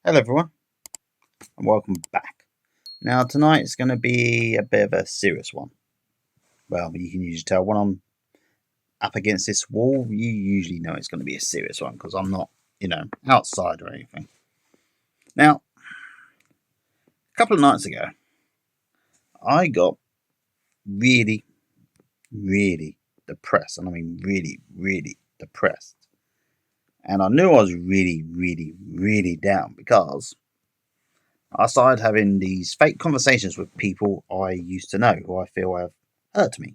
Hello everyone and welcome back. Now tonight is going to be a bit of a serious one. Well, you can usually tell when I'm up against this wall, you usually know it's going to be a serious one because I'm not, outside or anything. Now, a couple of nights ago, I got really, really depressed. And I mean really, really depressed. And I knew I was really, really, really down because I started having these fake conversations with people I used to know who I feel have hurt me.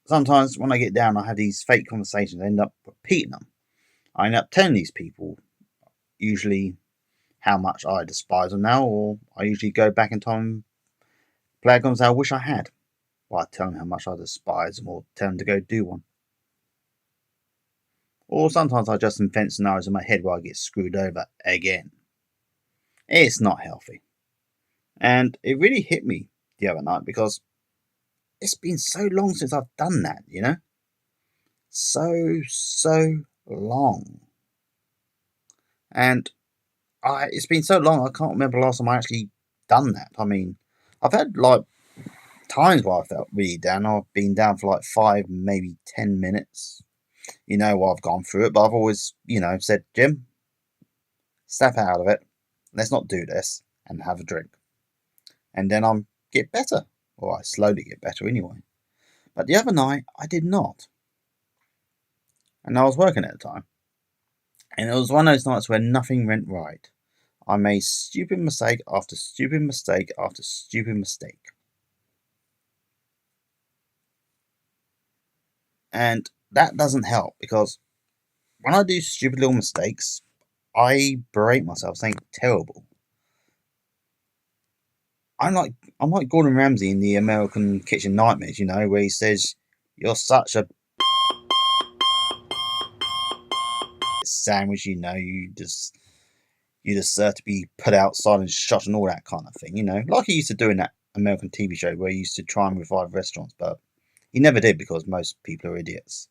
Sometimes when I get down, I have these fake conversations. I end up repeating them. I end up telling these people usually how much I despise them now, or I usually go back in time and play a conversation I wish I had. Or I tell them how much I despise them, or tell them to go do one. Or sometimes I just invent scenarios in my head where I get screwed over again. It's not healthy. And it really hit me the other night because it's been so long since I've done that, So long. And it's been so long, I can't remember the last time I actually done that. I mean, I've had like times where I felt really down. I've been down for like 5, maybe 10 minutes, while I've gone through it. But I've always, said, Jim, step out of it. Let's not do this and have a drink. And then I'm get better. Or I slowly get better anyway. But the other night, I did not. And I was working at the time. And it was one of those nights where nothing went right. I made stupid mistake after stupid mistake after stupid mistake. And that doesn't help because when I do stupid little mistakes, I berate myself saying terrible. I'm like Gordon Ramsay in the American Kitchen Nightmares, where he says, "You're such a sandwich, you deserve to be put outside and shot and all that kind of thing, like he used to do in that American TV show where he used to try and revive restaurants, but he never did because most people are idiots.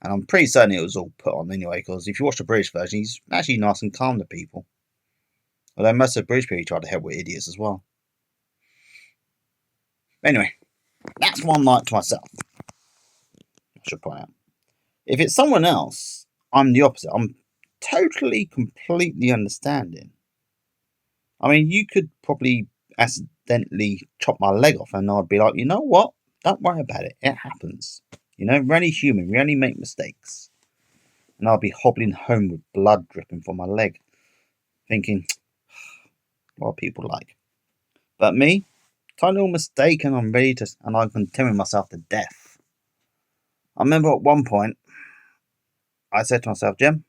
And I'm pretty certain it was all put on anyway, because if you watch the British version, he's actually nice and calm to people. Although most of the British people try to help with idiots as well. Anyway, that's one night to myself, I should point out. If it's someone else, I'm the opposite. I'm totally, completely understanding. I mean, you could probably accidentally chop my leg off, and I'd be like, you know what? Don't worry about it. It happens. We're only human. We only make mistakes. And I'll be hobbling home with blood dripping from my leg, thinking, what people like. But me, tiny little mistake, and I'm condemning myself to death. I remember at one point, I said to myself, Jim,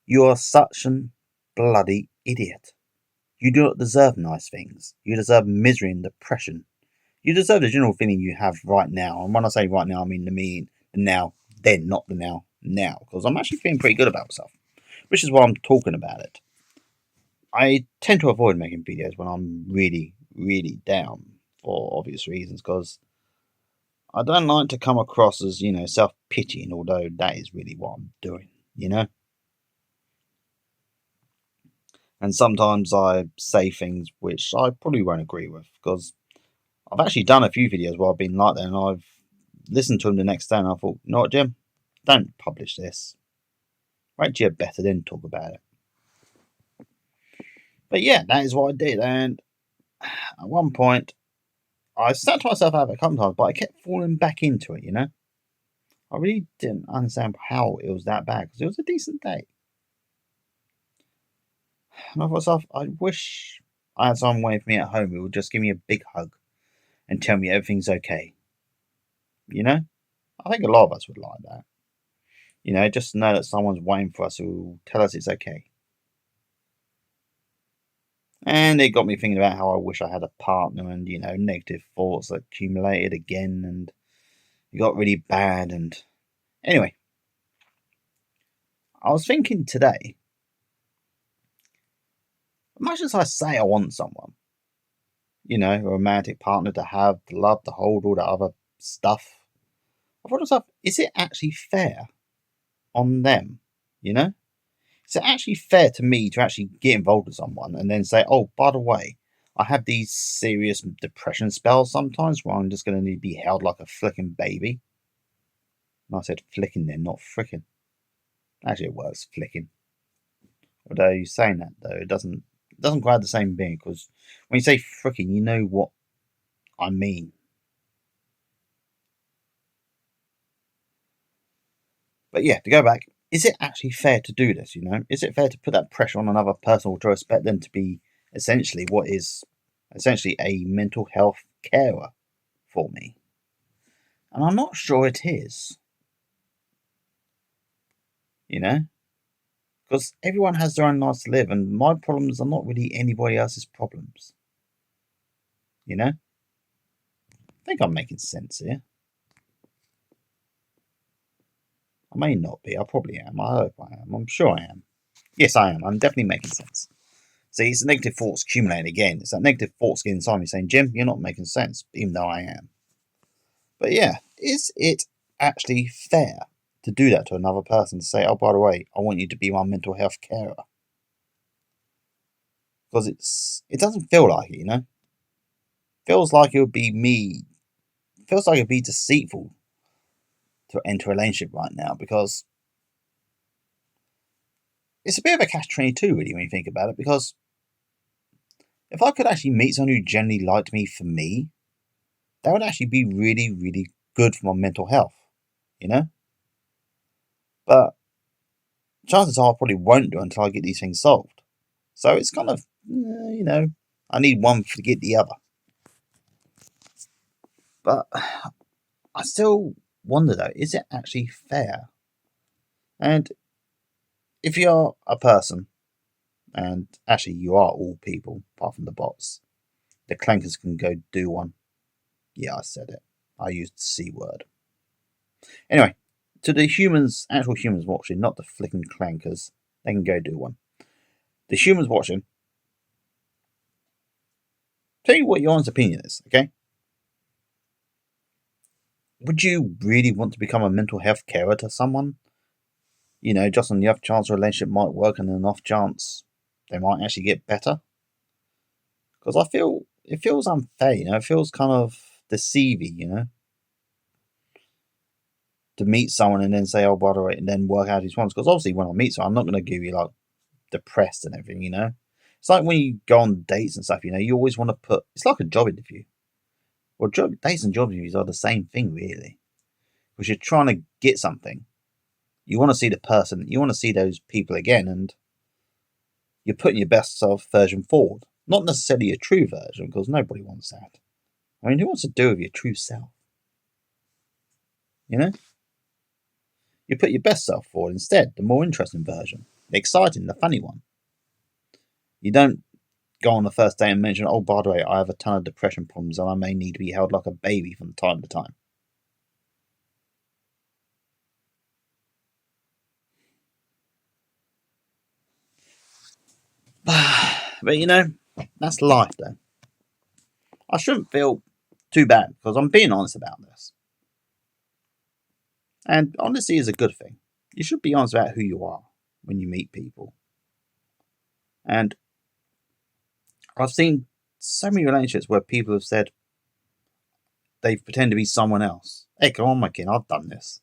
you are such an bloody idiot. You do not deserve nice things. You deserve misery and depression. You deserve the general feeling you have right now. And when I say right now, I mean the now, then, not the now. Because I'm actually feeling pretty good about myself. Which is why I'm talking about it. I tend to avoid making videos when I'm really, really down for obvious reasons. Because I don't like to come across as, self-pitying. Although that is really what I'm doing, And sometimes I say things which I probably won't agree with. Because I've actually done a few videos where I've been like that, and I've listened to them the next day, and I thought, you know what, Jim? Don't publish this. Write you better, then talk about it. But yeah, that is what I did, and at one point, I snapped myself out of it a couple of times, but I kept falling back into it, I really didn't understand how it was that bad, because it was a decent day. And I thought to myself, I wish I had someone waiting for me at home who would just give me a big hug and tell me everything's okay. I think a lot of us would like that. Just to know that someone's waiting for us who will tell us it's okay. And it got me thinking about how I wish I had a partner, and, negative thoughts accumulated again, and it got really bad. And anyway, I was thinking today, much as I say I want someone, a romantic partner to have, to love, to hold, all that other stuff, I thought to myself, is it actually fair on them You know? Is it actually fair to me to actually get involved with someone and then say, oh, by the way, I have these serious depression spells sometimes where I'm just going to need to be held like a flicking baby? And I said flicking then, not fricking. Actually, it works, flicking. Although you saying that though, it doesn't quite have the same thing, because when you say fricking, you know what I mean. But yeah, to go back, is it actually fair to do this? Is it fair to put that pressure on another person or to expect them to be essentially what is essentially a mental health carer for me? And I'm not sure it is. Because everyone has their own lives to live, and my problems are not really anybody else's problems. I think I'm making sense here. I may not be. I probably am. I hope I am. I'm sure I am. Yes, I am. I'm definitely making sense. See, it's the negative thoughts accumulating again. It's that negative thoughts getting inside me saying, Jim, you're not making sense, even though I am. But yeah, is it actually fair to do that to another person, to say, oh, by the way, I want you to be my mental health carer? Because it doesn't feel like it, Feels like it would be me. Feels like it would be deceitful to enter a relationship right now, because it's a bit of a catch-22, really, when you think about it, because if I could actually meet someone who genuinely liked me for me, that would actually be really, really good for my mental health, But chances are I probably won't do it until I get these things solved. So it's kind of, I need one to get the other. But I still wonder though, is it actually fair? And if you're a person, and actually you are all people, apart from the bots, the clankers can go do one. Yeah, I said it. I used the C word. Anyway, to the humans, actual humans watching, not the flicking clankers, they can go do one. The humans watching, tell you what your honest opinion is, okay? Would you really want to become a mental health carer to someone? Just on the off chance a relationship might work and an off chance they might actually get better? Because I feel it feels unfair, it feels kind of deceiving, to meet someone and then say, oh, by the way, and then work out his wants. Because obviously when I meet someone, I'm not going to give you like depressed and everything, It's like when you go on dates and stuff, you always want to it's like a job interview. Well, dates and job interviews are the same thing, really. Because you're trying to get something. You want to see the person, you want to see those people again, and you're putting your best self version forward. Not necessarily a true version, because nobody wants that. I mean, who wants to do with your true self? You put your best self forward instead, the more interesting version, the exciting, the funny one. You don't go on the first day and mention, oh, by the way, I have a ton of depression problems and I may need to be held like a baby from time to time. But that's life though. I shouldn't feel too bad because I'm being honest about this. And honesty is a good thing. You should be honest about who you are when you meet people. And I've seen so many relationships where people have said they pretend to be someone else. Hey, come on, my kid, I've done this.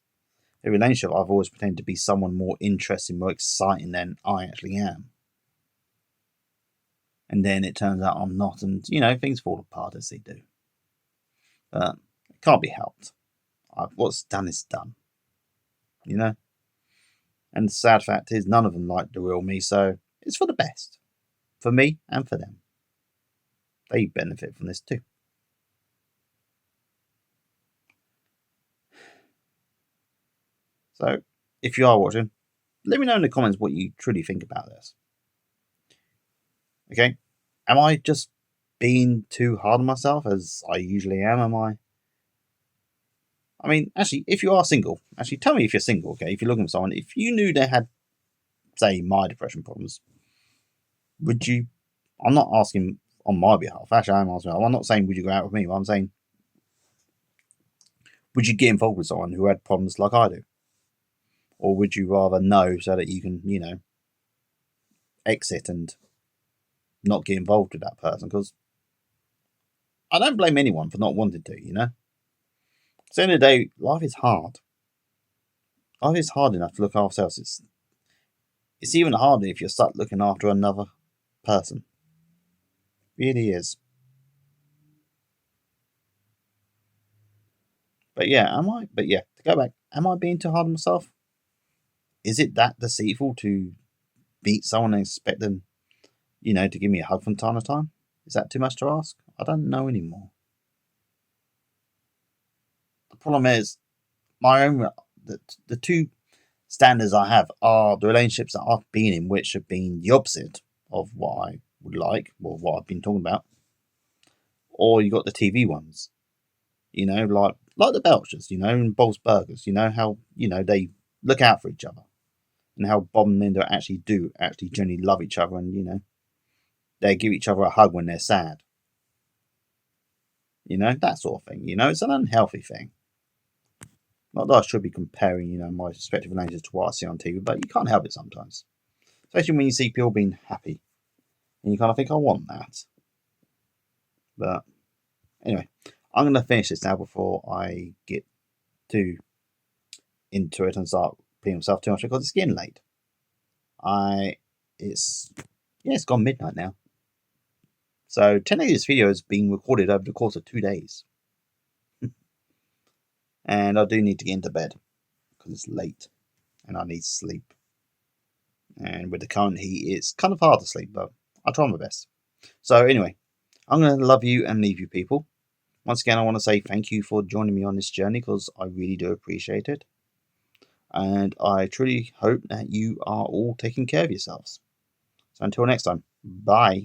In a relationship, I've always pretended to be someone more interesting, more exciting than I actually am. And then it turns out I'm not, and things fall apart as they do. But it can't be helped. What's done is done. And the sad fact is, none of them like the real me, so it's for the best. For me and for them. They benefit from this too. So, if you are watching, let me know in the comments what you truly think about this. Okay? Am I just being too hard on myself, as I usually am? I mean, actually, if you are single, tell me if you're single, okay? If you're looking for someone, if you knew they had, say, my depression problems, would you... I'm not asking on my behalf. Actually, I'm asking... I'm not saying would you go out with me, but I'm saying would you get involved with someone who had problems like I do? Or would you rather know so that you can, exit and not get involved with that person? Because I don't blame anyone for not wanting to, At the end of the day, life is hard. Life is hard enough to look after ourselves. It's even harder if you're stuck looking after another person. It really is. But yeah, to go back, am I being too hard on myself? Is it that deceitful to meet someone and expect them, to give me a hug from time to time? Is that too much to ask? I don't know anymore. The problem is, the two standards I have are the relationships that I've been in, which have been the opposite of what I would like, or what I've been talking about. Or you got the TV ones, like the Belchers, and Bob's Burgers, how, they look out for each other. And how Bob and Linda actually genuinely love each other, and they give each other a hug when they're sad. That sort of thing. It's an unhealthy thing. Not that I should be comparing, my respective relationships to what I see on TV, but you can't help it sometimes. Especially when you see people being happy. And you kind of think, I want that. But anyway, I'm going to finish this now before I get too into it and start being myself too much, because it's getting late. It's gone midnight now. So technically this video is being recorded over the course of 2 days. And I do need to get into bed because it's late and I need sleep. And with the current heat, it's kind of hard to sleep, but I'll try my best. So anyway, I'm going to love you and leave you, people. Once again, I want to say thank you for joining me on this journey, because I really do appreciate it. And I truly hope that you are all taking care of yourselves. So until next time, bye.